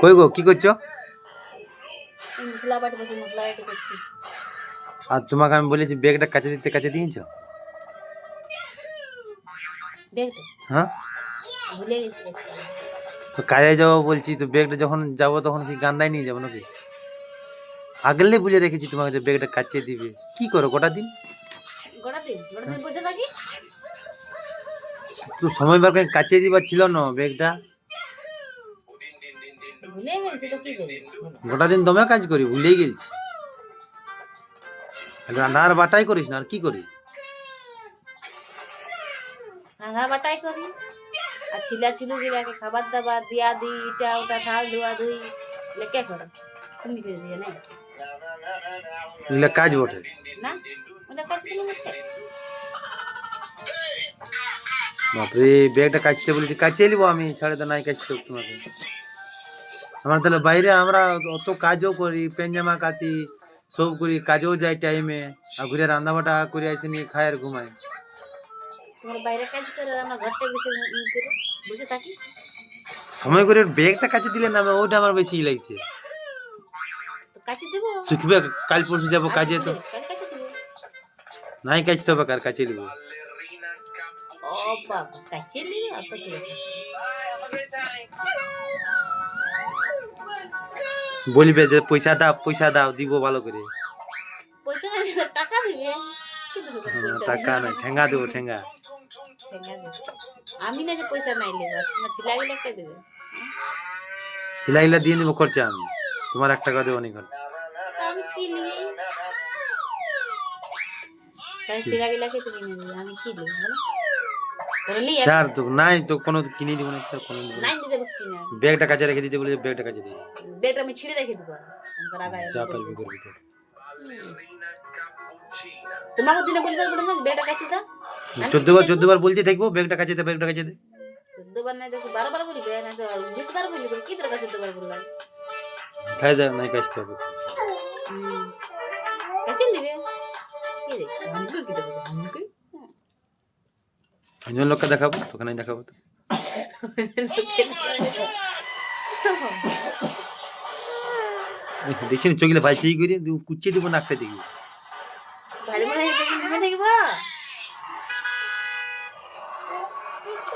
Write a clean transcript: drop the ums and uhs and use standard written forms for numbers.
কই গো কি করছো? মশলা বাটি বসে মশলা বাটি করছি। আর তোমাকে আমি বলেছি ব্যাগটা কাছে দিতে, কাছে দিয়েছ? দেখতে হ্যাঁ, ভুলে গেছি। তো কাজে যাবো বলছি, তো ব্যাগটা যখন যাবো তখন কি গান্দায় নিয়ে যাবো নাকি? আগলে বুঝে রেখেছি তোমাকে যে ব্যাগটা কাছে দিবে। কি করো গোটা দিন? গোটা দিন বসে থাকি। তো সময় বার করে কাছে দিবার ছিল না ব্যাগটা? ভুলে গেছি তো কি করি। গোটা দিন দমে কাজ করি, ভুলেই গেছি। রান্নার বাটাই করিস না, আর কি করি? রান্না বাটাই করি আর ছিলা ছিলু গিলাকে খাবার দাবার দিয়া দি, ইটা ওটা থাল ধোয়া ধুই লেকে করো। তুমি করে দিয়ে না এগুলা কাজ বটে না ওটা কাজ করলে মুশকিল। বাপরে, ব্যাগটা কাচতে বলেছি, কাচিয়ে নিবো আমি, ছাড়ে তো নাই কাচতে তোমাকে। আমরা তাহলে বাইরে আমরা অত কাজও করি, প্যান্ট জামা কাচি, সব করি, কাজেও যাই টাইমে, আর ঘুরে রান্না বাটা করে আসে নিয়ে খাই আর ঘুমাই। তোমার বাইরে কাজ করে আমরা ঘরটা বসে করে বসে থাকি। সময় করে ব্যাগটা কাছে দিলে না, ওটা আমার বেশি লাগছে। তো কাছে দেবো শুকবে, কাল পরশু যাবো কাজে, তো কাল কাছে দেবো। নাই কাচতে হবে, কার কাছে দিব। ও বাবা কাছে নিয়ে অত কি রেখেছি। বলবে যে পয়সা দাও দিব ভালো করে। পয়সা না দিলে টাকা দিবে। কি দেবো পয়সা টাকা নাই, ঠেঙ্গা দেবো, ঠেঙ্গা। ঠেঙ্গা দেবে। আমি না যে পয়সা নাই নেবো, তোমার ছিলা গেলে কে দেবে? সিলাইলা দিয়ে নিবো খরচা আমি, তোমার 1 টাকা দেবো নি খরচা। আমি কি নিয়ে তাই ছিলা গেলাকে তুমি নিয়ে নেবে, আমি কি দেবো বলো? ধরলি চার তো নাই, তো কোনো কিনে দিব না, তো কোনো দিব না। নাই দিতে দেবো কিনা ব্যাগটা কাছে রেখে দিতে বলে, ব্যাগটা কাছে দিয়ে বেটা আমি ছিঁড়ে রেখে দেবো। আমার আগায় যা পারবি করবি তো। তোমাকে দিনে বলবার বলে না বেটা কাছে দাও। 14 বার বলতে থাকবো ব্যাগটা কাছে দে, ব্যাগটা কাছে দে। 14 বার নাই দেখো 12 বার বলবে না তো 20 বার বলবে, কি দরকার 14 বার বলবা? খাই যা, নাই কাছতে হবে। কাছে নিবে কি রে আমাকে কি দেবো আমাকে? অন্য লোককে দেখাবো, তোকে নাই দেখাবো তো। দেখিনি চোখলে ভাই চেয়ে করে কুচিয়ে দিব, নাকটা দেখবি। ভালো মনে হয় তুমি নেমে থাকবো।